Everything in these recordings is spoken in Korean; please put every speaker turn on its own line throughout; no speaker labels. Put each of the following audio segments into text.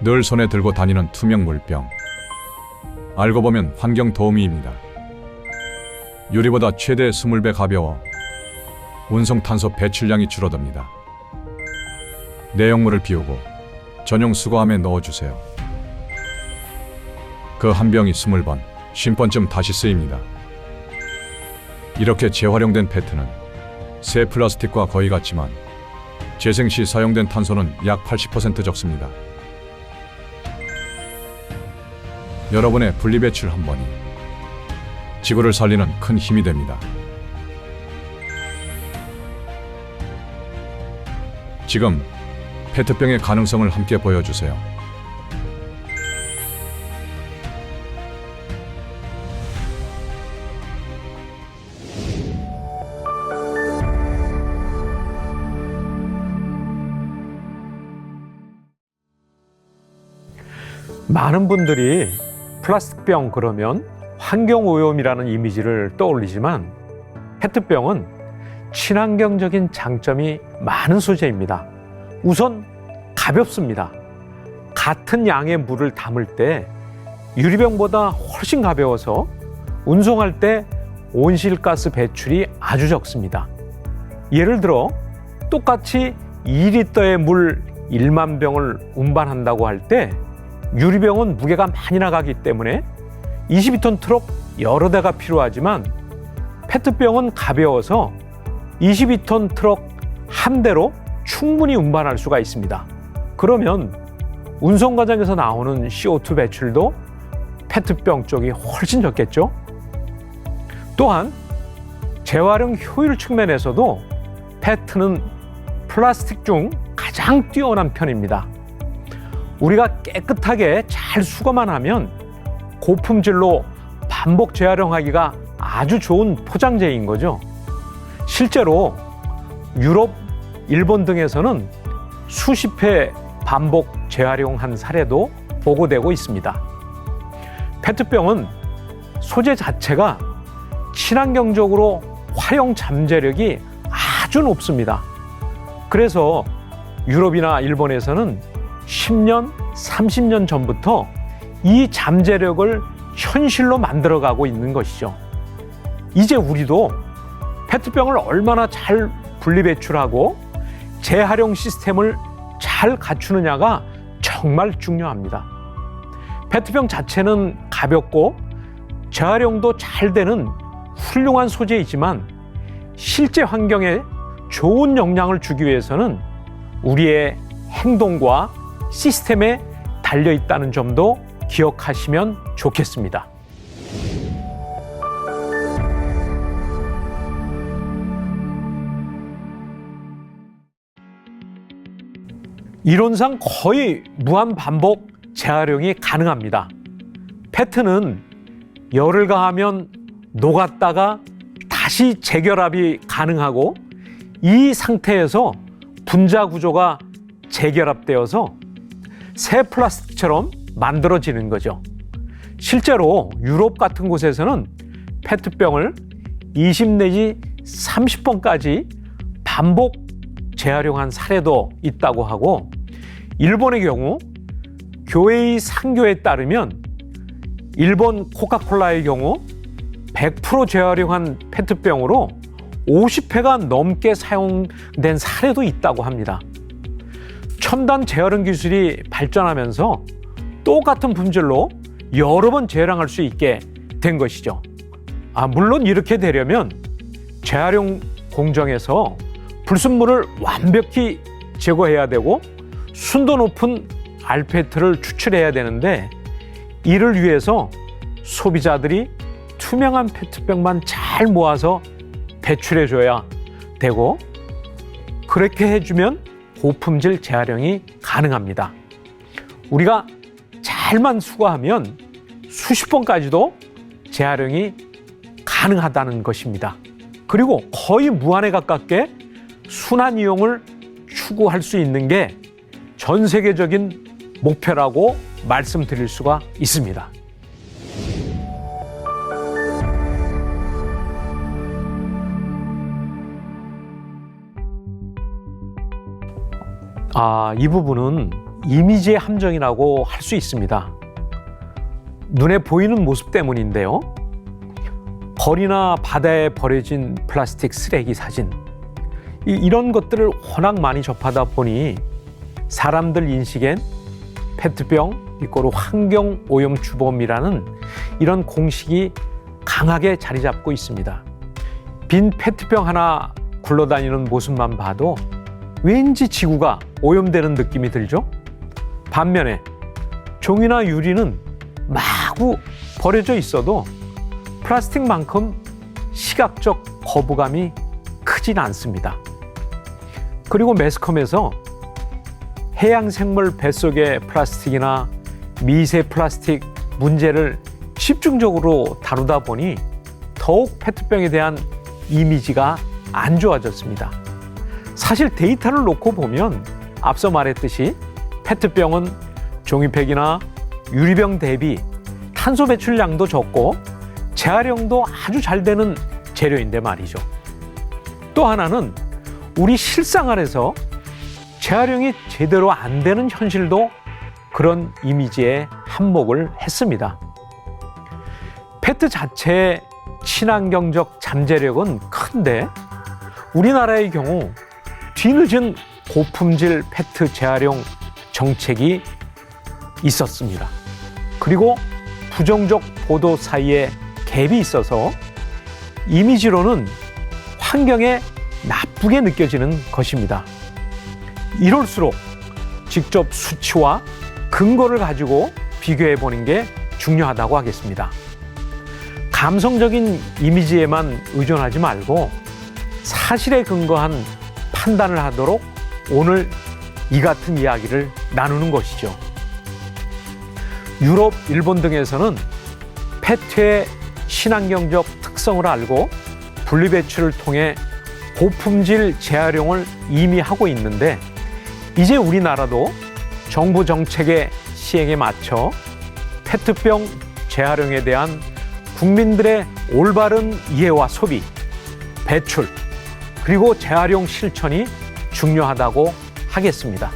늘 손에 들고 다니는 투명 물병. 알고 보면 환경 도우미입니다. 유리보다 최대 20배 가벼워 운송 탄소 배출량이 줄어듭니다. 내용물을 비우고 전용 수거함에 넣어주세요. 그 한 병이 20번, 50번쯤 다시 쓰입니다. 이렇게 재활용된 페트는 새 플라스틱과 거의 같지만 재생 시 사용된 탄소는 약 80% 적습니다. 여러분의 분리배출 한 번이 지구를 살리는 큰 힘이 됩니다. 지금 페트병의 가능성을 함께 보여주세요.
많은 분들이 플라스틱병 그러면 환경오염이라는 이미지를 떠올리지만 페트병은 친환경적인 장점이 많은 소재입니다. 우선 가볍습니다. 같은 양의 물을 담을 때 유리병보다 훨씬 가벼워서 운송할 때 온실가스 배출이 아주 적습니다. 예를 들어 똑같이 2리터의 물 1만 병을 운반한다고 할 때 유리병은 무게가 많이 나가기 때문에 22톤 트럭 여러 대가 필요하지만 페트병은 가벼워서 22톤 트럭 한 대로 충분히 운반할 수가 있습니다. 그러면 운송 과정에서 나오는 CO2 배출도 페트병 쪽이 훨씬 적겠죠? 또한 재활용 효율 측면에서도 페트는 플라스틱 중 가장 뛰어난 편입니다. 우리가 깨끗하게 잘 수거만 하면 고품질로 반복 재활용하기가 아주 좋은 포장재인 거죠. 실제로 유럽, 일본 등에서는 수십 회 반복 재활용한 사례도 보고되고 있습니다. 페트병은 소재 자체가 친환경적으로 활용 잠재력이 아주 높습니다. 그래서 유럽이나 일본에서는 10년, 30년 전부터 이 잠재력을 현실로 만들어가고 있는 것이죠. 이제 우리도 페트병을 얼마나 잘 분리배출하고 재활용 시스템을 잘 갖추느냐가 정말 중요합니다. 페트병 자체는 가볍고 재활용도 잘 되는 훌륭한 소재이지만 실제 환경에 좋은 영향을 주기 위해서는 우리의 행동과 시스템에 달려있다는 점도 기억하시면 좋겠습니다. 이론상 거의 무한 반복 재활용이 가능합니다. 페트는 열을 가하면 녹았다가 다시 재결합이 가능하고 이 상태에서 분자 구조가 재결합되어서 새 플라스틱처럼 만들어지는 거죠. 실제로 유럽 같은 곳에서는 페트병을 20 내지 30번까지 반복 재활용한 사례도 있다고 하고 일본의 경우 교회의 상교에 따르면 일본 코카콜라의 경우 100% 재활용한 페트병으로 50회가 넘게 사용된 사례도 있다고 합니다. 첨단 재활용 기술이 발전하면서 똑같은 품질로 여러 번 재활용할 수 있게 된 것이죠. 물론 이렇게 되려면 재활용 공정에서 불순물을 완벽히 제거해야 되고 순도 높은 알페트를 추출해야 되는데 이를 위해서 소비자들이 투명한 페트병만 잘 모아서 배출해줘야 되고 그렇게 해주면 고품질 재활용이 가능합니다. 우리가 잘만 수거하면 수십 번까지도 재활용이 가능하다는 것입니다. 그리고 거의 무한에 가깝게 순환 이용을 추구할 수 있는 게 전 세계적인 목표라고 말씀드릴 수가 있습니다. 이 부분은 이미지의 함정이라고 할 수 있습니다. 눈에 보이는 모습 때문인데요. 거리나 바다에 버려진 플라스틱 쓰레기 사진, 이런 것들을 워낙 많이 접하다 보니 사람들 인식엔 페트병 이꼬르 환경오염주범이라는 이런 공식이 강하게 자리 잡고 있습니다. 빈 페트병 하나 굴러다니는 모습만 봐도 왠지 지구가 오염되는 느낌이 들죠? 반면에 종이나 유리는 마구 버려져 있어도 플라스틱만큼 시각적 거부감이 크진 않습니다. 그리고 매스컴에서 해양생물 뱃속의 플라스틱이나 미세 플라스틱 문제를 집중적으로 다루다 보니 더욱 페트병에 대한 이미지가 안 좋아졌습니다. 사실 데이터를 놓고 보면 앞서 말했듯이 페트병은 종이팩이나 유리병 대비 탄소 배출량도 적고 재활용도 아주 잘 되는 재료인데 말이죠. 또 하나는 우리 실생활에서 재활용이 제대로 안 되는 현실도 그런 이미지에 한몫을 했습니다. 페트 자체의 친환경적 잠재력은 큰데 우리나라의 경우 뒤늦은 고품질 페트 재활용 정책이 있었습니다. 그리고 부정적 보도 사이에 갭이 있어서 이미지로는 환경에 나쁘게 느껴지는 것입니다. 이럴수록 직접 수치와 근거를 가지고 비교해 보는 게 중요하다고 하겠습니다. 감성적인 이미지에만 의존하지 말고 사실에 근거한 판단을 하도록 오늘 이 같은 이야기를 나누는 것이죠. 유럽, 일본 등에서는 페트의 친환경적 특성을 알고 분리배출을 통해 고품질 재활용을 이미 하고 있는데 이제 우리나라도 정부 정책의 시행에 맞춰 페트병 재활용에 대한 국민들의 올바른 이해와 소비, 배출, 그리고 재활용 실천이 중요하다고 하겠습니다.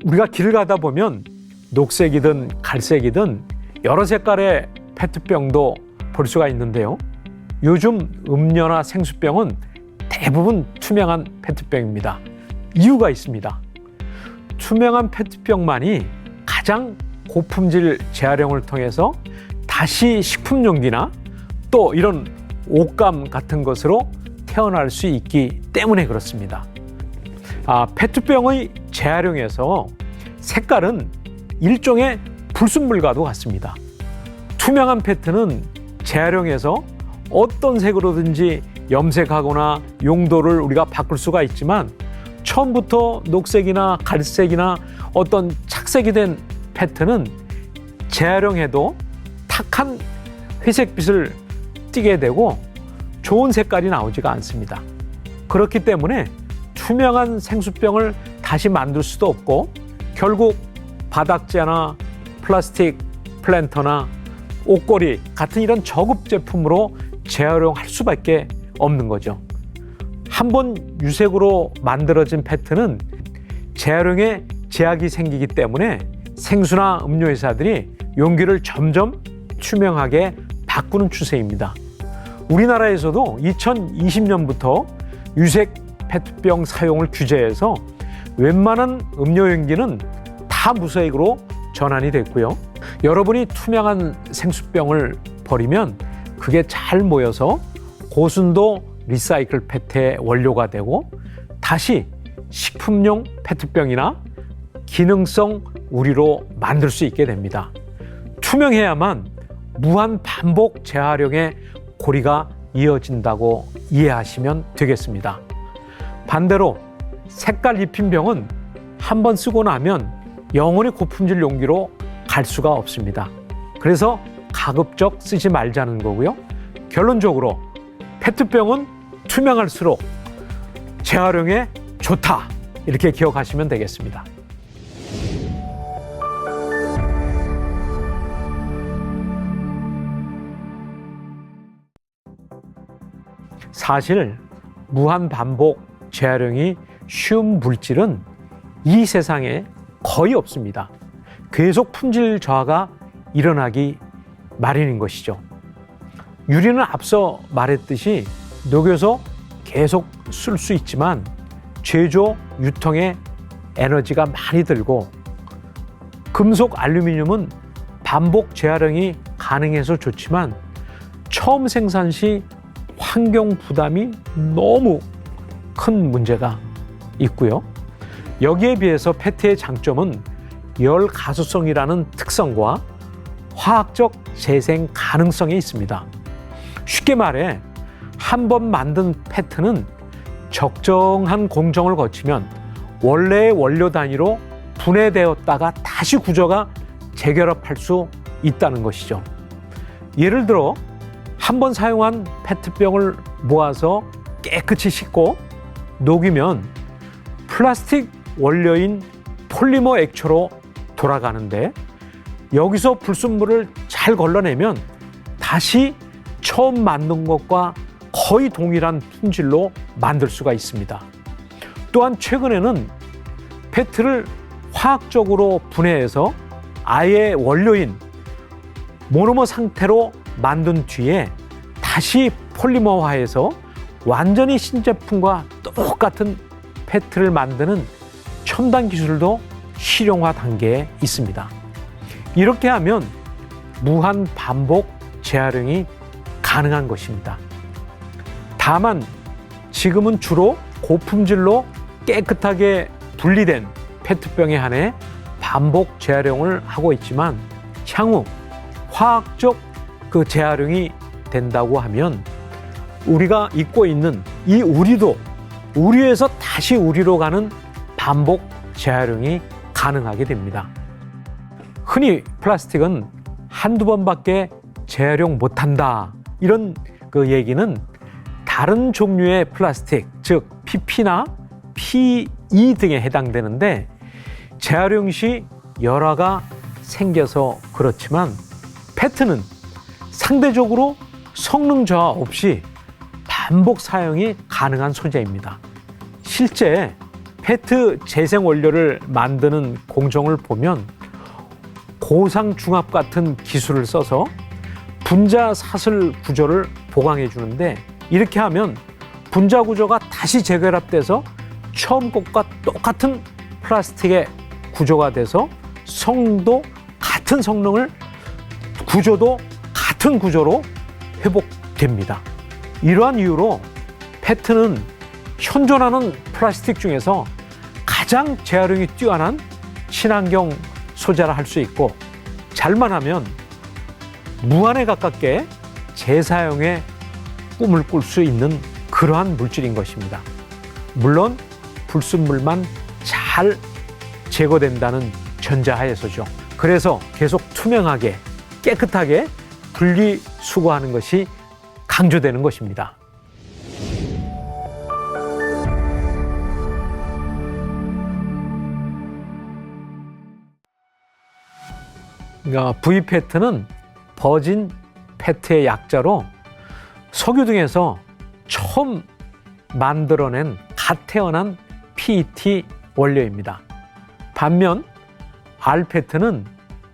우리가 길을 가다 보면 녹색이든 갈색이든 여러 색깔의 페트병도 볼 수가 있는데요. 요즘 음료나 생수병은 대부분 투명한 페트병입니다. 이유가 있습니다. 투명한 페트병만이 가장 고품질 재활용을 통해서 다시 식품 용기나 또 이런 옷감 같은 것으로 태어날 수 있기 때문에 그렇습니다. 페트병의 재활용에서 색깔은 일종의 불순물과도 같습니다. 투명한 페트는 재활용해서 어떤 색으로든지 염색하거나 용도를 우리가 바꿀 수가 있지만 처음부터 녹색이나 갈색이나 어떤 착색이 된 페트는 재활용해도 탁한 회색빛을 띠게 되고 좋은 색깔이 나오지가 않습니다. 그렇기 때문에 투명한 생수병을 다시 만들 수도 없고 결국 바닥재나 플라스틱 플랜터나 옷걸이 같은 이런 저급 제품으로 재활용할 수밖에 없는 거죠. 한번 유색으로 만들어진 페트는 재활용에 제약이 생기기 때문에 생수나 음료회사들이 용기를 점점 투명하게 바꾸는 추세입니다. 우리나라에서도 2020년부터 유색 페트병 사용을 규제해서 웬만한 음료 용기는 다 무색으로 전환이 됐고요. 여러분이 투명한 생수병을 버리면 그게 잘 모여서 고순도 리사이클 페트의 원료가 되고 다시 식품용 페트병이나 기능성 우리로 만들 수 있게 됩니다. 투명해야만 무한 반복 재활용의 고리가 이어진다고 이해하시면 되겠습니다. 반대로 색깔 입힌 병은 한번 쓰고 나면 영원히 고품질 용기로 갈 수가 없습니다. 그래서 가급적 쓰지 말자는 거고요. 결론적으로 페트병은 투명할수록 재활용에 좋다, 이렇게 기억하시면 되겠습니다. 사실 무한 반복 재활용이 쉬운 물질은 이 세상에 거의 없습니다. 계속 품질 저하가 일어나기 마련인 것이죠. 유리는 앞서 말했듯이 녹여서 계속 쓸 수 있지만 제조, 유통에 에너지가 많이 들고, 금속, 알루미늄은 반복 재활용이 가능해서 좋지만 처음 생산 시 환경 부담이 너무 큰 문제가 있고요. 여기에 비해서 페트의 장점은 열 가수성이라는 특성과 화학적 재생 가능성이 있습니다. 쉽게 말해 한 번 만든 페트는 적정한 공정을 거치면 원래의 원료 단위로 분해되었다가 다시 구조가 재결합할 수 있다는 것이죠. 예를 들어 한 번 사용한 페트병을 모아서 깨끗이 씻고 녹이면 플라스틱 원료인 폴리머 액초로 돌아가는데, 여기서 불순물을 잘 걸러내면 다시 처음 만든 것과 거의 동일한 품질로 만들 수가 있습니다. 또한 최근에는 페트를 화학적으로 분해해서 아예 원료인 모노머 상태로 만든 뒤에 다시 폴리머화해서 완전히 신제품과 똑같은 페트를 만드는 첨단 기술도 실용화 단계에 있습니다. 이렇게 하면 무한 반복 재활용이 가능한 것입니다. 다만 지금은 주로 고품질로 깨끗하게 분리된 페트병에 한해 반복 재활용을 하고 있지만, 향후 화학적 그 재활용이 된다고 하면 우리가 입고 있는 이 우리도 우리에서 다시 우리로 가는 반복 재활용이 가능하게 됩니다. 흔히 플라스틱은 한두 번밖에 재활용 못한다, 이런 그 얘기는 다른 종류의 플라스틱, 즉 PP나 PE 등에 해당되는데, 재활용 시 열화가 생겨서 그렇지만 페트는 상대적으로 성능 저하 없이 반복 사용이 가능한 소재입니다. 실제 페트 재생 원료를 만드는 공정을 보면 고상 중압 같은 기술을 써서 분자 사슬 구조를 보강해 주는데, 이렇게 하면 분자 구조가 다시 재결합돼서 처음 것과 똑같은 플라스틱의 구조가 돼서 성능도 같은 성능을, 구조도 같은 구조로 회복됩니다. 이러한 이유로 페트는 현존하는 플라스틱 중에서 가장 재활용이 뛰어난 친환경 소재라 할 수 있고, 잘만 하면 무한에 가깝게 재사용의 꿈을 꿀 수 있는 그러한 물질인 것입니다. 물론 불순물만 잘 제거된다는 전제하에서죠. 그래서 계속 투명하게 깨끗하게 분리수거하는 것이 강조되는 것입니다. V페트는 버진 페트의 약자로 석유 등에서 처음 만들어낸 갓 태어난 PET 원료입니다. 반면 R페트는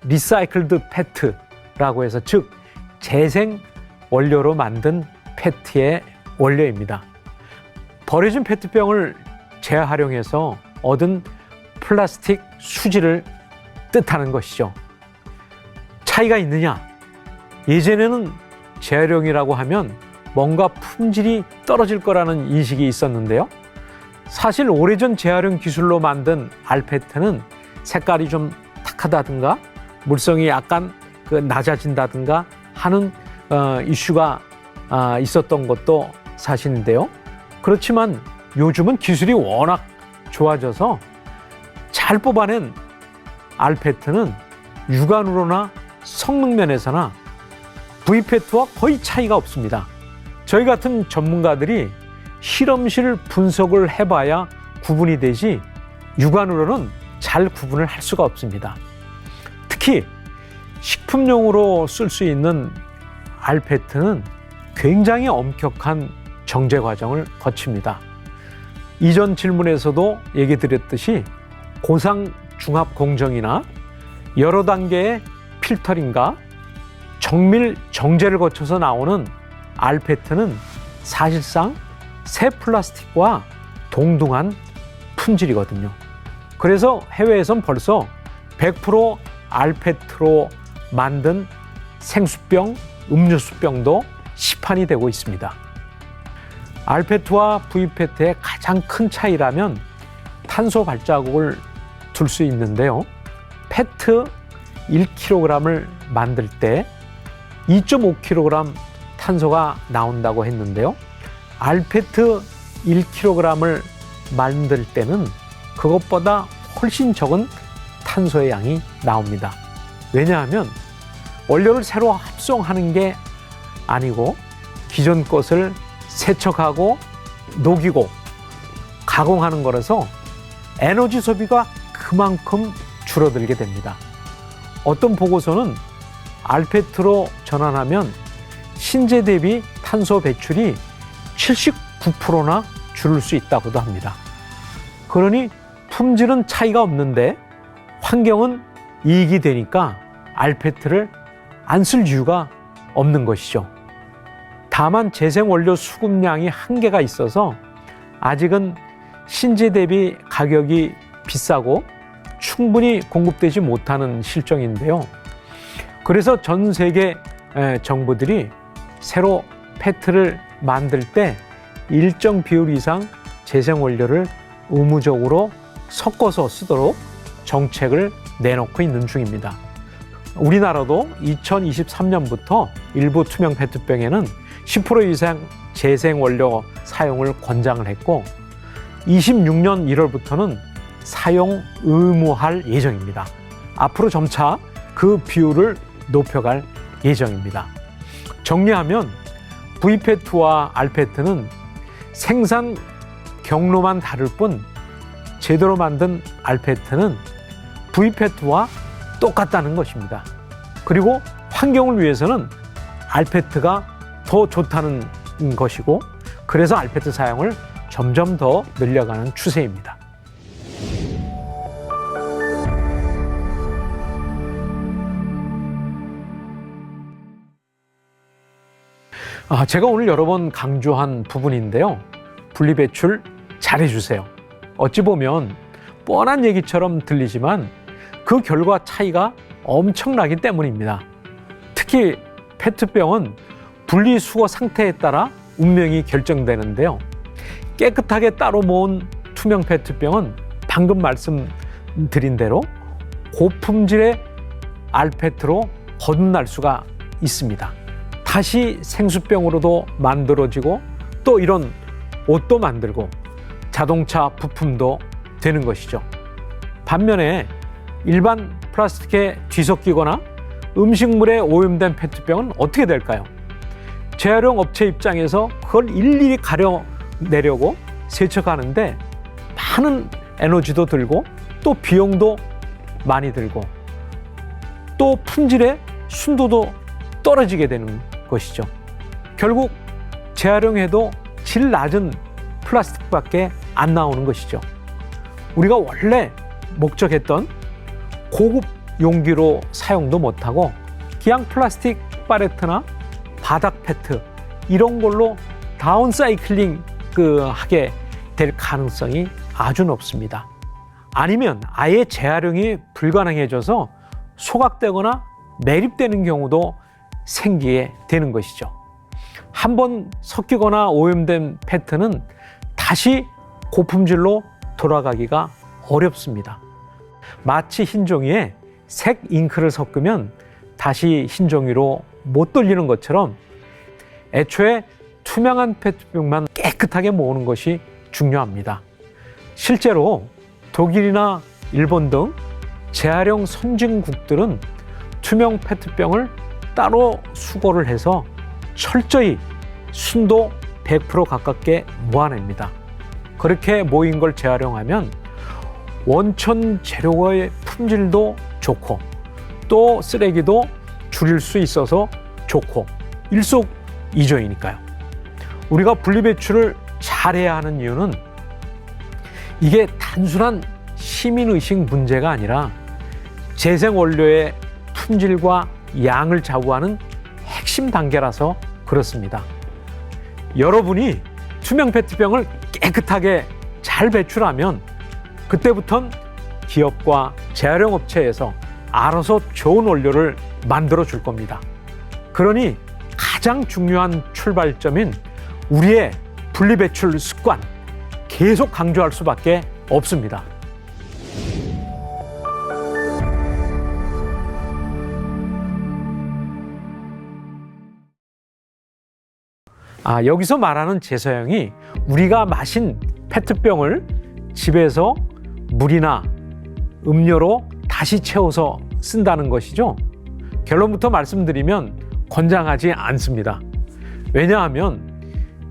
리사이클드 페트라고 해서, 즉 재생 원료로 만든 페트의 원료입니다. 버려진 페트병을 재활용해서 얻은 플라스틱 수지를 뜻하는 것이죠. 차이가 있느냐? 예전에는 재활용이라고 하면 뭔가 품질이 떨어질 거라는 인식이 있었는데요. 사실 오래전 재활용 기술로 만든 R페트는 색깔이 좀 탁하다든가 물성이 약간 낮아진다든가 하는 이슈가 있었던 것도 사실인데요. 그렇지만 요즘은 기술이 워낙 좋아져서 잘 뽑아낸 R페트는 육안으로나 성능 면에서나 V페트와 거의 차이가 없습니다. 저희 같은 전문가들이 실험실 분석을 해봐야 구분이 되지 육안으로는 잘 구분을 할 수가 없습니다. 특히 식품용으로 쓸 수 있는 R페트는 굉장히 엄격한 정제 과정을 거칩니다. 이전 질문에서도 얘기 드렸듯이 고상 중합 공정이나 여러 단계의 필터링과 정밀 정제를 거쳐서 나오는 알페트는 사실상 새 플라스틱과 동등한 품질이거든요. 그래서 해외에선 벌써 100% 알페트로 만든 생수병, 음료수병도 시판이 되고 있습니다. 알페트와 V페트의 가장 큰 차이라면 탄소 발자국을 둘 수 있는데요. 페트 1kg을 만들 때 2.5kg 탄소가 나온다고 했는데요. 알페트 1kg을 만들 때는 그것보다 훨씬 적은 탄소의 양이 나옵니다. 왜냐하면 원료를 새로 합성하는 게 아니고 기존 것을 세척하고 녹이고 가공하는 거라서 에너지 소비가 그만큼 줄어들게 됩니다. 어떤 보고서는 알페트로 전환하면 신재 대비 탄소 배출이 79%나 줄일 수 있다고도 합니다. 그러니 품질은 차이가 없는데 환경은 이익이 되니까 알페트를 안 쓸 이유가 없는 것이죠. 다만 재생원료 수급량이 한계가 있어서 아직은 신재 대비 가격이 비싸고 충분히 공급되지 못하는 실정인데요. 그래서 전 세계 정부들이 새로 페트를 만들 때 일정 비율 이상 재생원료를 의무적으로 섞어서 쓰도록 정책을 내놓고 있는 중입니다. 우리나라도 2023년부터 일부 투명 페트병에는 10% 이상 재생원료 사용을 권장을 했고 26년 1월부터는 사용 의무할 예정입니다. 앞으로 점차 그 비율을 높여갈 예정입니다. 정리하면 V페트와 알페트는 생산 경로만 다를 뿐 제대로 만든 알페트는 V페트와 똑같다는 것입니다. 그리고 환경을 위해서는 알페트가 더 좋다는 것이고 그래서 알페트 사용을 점점 더 늘려가는 추세입니다. 제가 오늘 여러 번 강조한 부분인데요. 분리배출 잘해주세요. 어찌 보면 뻔한 얘기처럼 들리지만 그 결과 차이가 엄청나기 때문입니다. 특히 페트병은 분리수거 상태에 따라 운명이 결정되는데요. 깨끗하게 따로 모은 투명 페트병은 방금 말씀드린 대로 고품질의 알페트로 거듭날 수가 있습니다. 다시 생수병으로도 만들어지고 또 이런 옷도 만들고 자동차 부품도 되는 것이죠. 반면에 일반 플라스틱에 뒤섞이거나 음식물에 오염된 페트병은 어떻게 될까요? 재활용 업체 입장에서 그걸 일일이 가려내려고 세척하는데 많은 에너지도 들고 또 비용도 많이 들고 또 품질의 순도도 떨어지게 되는 것이죠. 결국 재활용해도 질 낮은 플라스틱밖에 안 나오는 것이죠. 우리가 원래 목적했던 고급 용기로 사용도 못하고 그냥 플라스틱 팔레트나 바닥 페트 이런 걸로 다운사이클링 하게 될 가능성이 아주 높습니다. 아니면 아예 재활용이 불가능해져서 소각되거나 매립되는 경우도 생기게 되는 것이죠. 한번 섞이거나 오염된 페트는 다시 고품질로 돌아가기가 어렵습니다. 마치 흰 종이에 색 잉크를 섞으면 다시 흰 종이로 못 돌리는 것처럼 애초에 투명한 페트병만 깨끗하게 모으는 것이 중요합니다. 실제로 독일이나 일본 등 재활용 선진국들은 투명 페트병을 따로 수거를 해서 철저히 순도 100% 가깝게 모아냅니다. 그렇게 모인 걸 재활용하면 원천 재료의 품질도 좋고 또 쓰레기도 줄일 수 있어서 좋고 일석이조이니까요. 우리가 분리배출을 잘해야 하는 이유는 이게 단순한 시민의식 문제가 아니라 재생원료의 품질과 양을 좌우하는 핵심 단계라서 그렇습니다. 여러분이 투명 페트병을 깨끗하게 잘 배출하면 그때부턴 기업과 재활용 업체에서 알아서 좋은 원료를 만들어 줄 겁니다. 그러니 가장 중요한 출발점인 우리의 분리배출 습관 계속 강조할 수밖에 없습니다. 여기서 말하는 재사용이 우리가 마신 페트병을 집에서 물이나 음료로 다시 채워서 쓴다는 것이죠. 결론부터 말씀드리면 권장하지 않습니다. 왜냐하면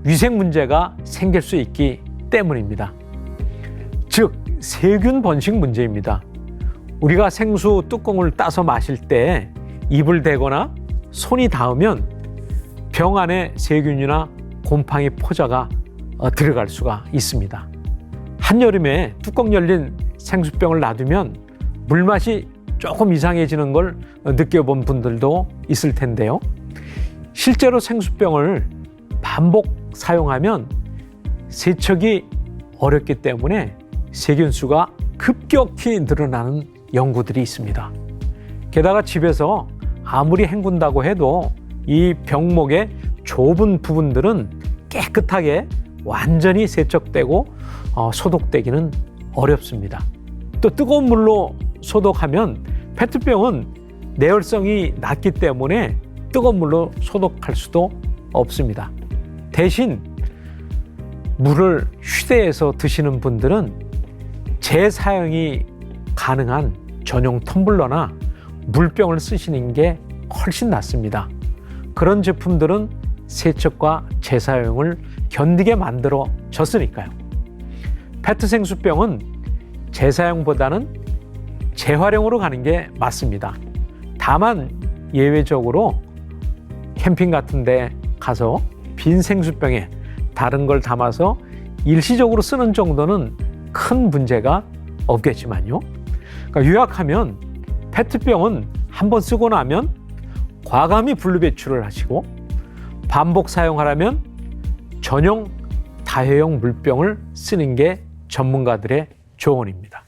위생 문제가 생길 수 있기 때문입니다. 즉, 세균 번식 문제입니다. 우리가 생수 뚜껑을 따서 마실 때 입을 대거나 손이 닿으면 병 안에 세균이나 곰팡이 포자가 들어갈 수가 있습니다. 한여름에 뚜껑 열린 생수병을 놔두면 물맛이 조금 이상해지는 걸 느껴본 분들도 있을 텐데요. 실제로 생수병을 반복 사용하면 세척이 어렵기 때문에 세균수가 급격히 늘어나는 연구들이 있습니다. 게다가 집에서 아무리 헹군다고 해도 이 병목의 좁은 부분들은 깨끗하게 완전히 세척되고 소독되기는 어렵습니다. 또 뜨거운 물로 소독하면 페트병은 내열성이 낮기 때문에 뜨거운 물로 소독할 수도 없습니다. 대신 물을 휴대해서 드시는 분들은 재사용이 가능한 전용 텀블러나 물병을 쓰시는 게 훨씬 낫습니다. 그런 제품들은 세척과 재사용을 견디게 만들어졌으니까요. 페트 생수병은 재사용보다는 재활용으로 가는 게 맞습니다. 다만 예외적으로 캠핑 같은 데 가서 빈 생수병에 다른 걸 담아서 일시적으로 쓰는 정도는 큰 문제가 없겠지만요. 그러니까 요약하면 페트병은 한번 쓰고 나면 과감히 분리배출을 하시고 반복 사용하려면 전용 다회용 물병을 쓰는 게 전문가들의 조언입니다.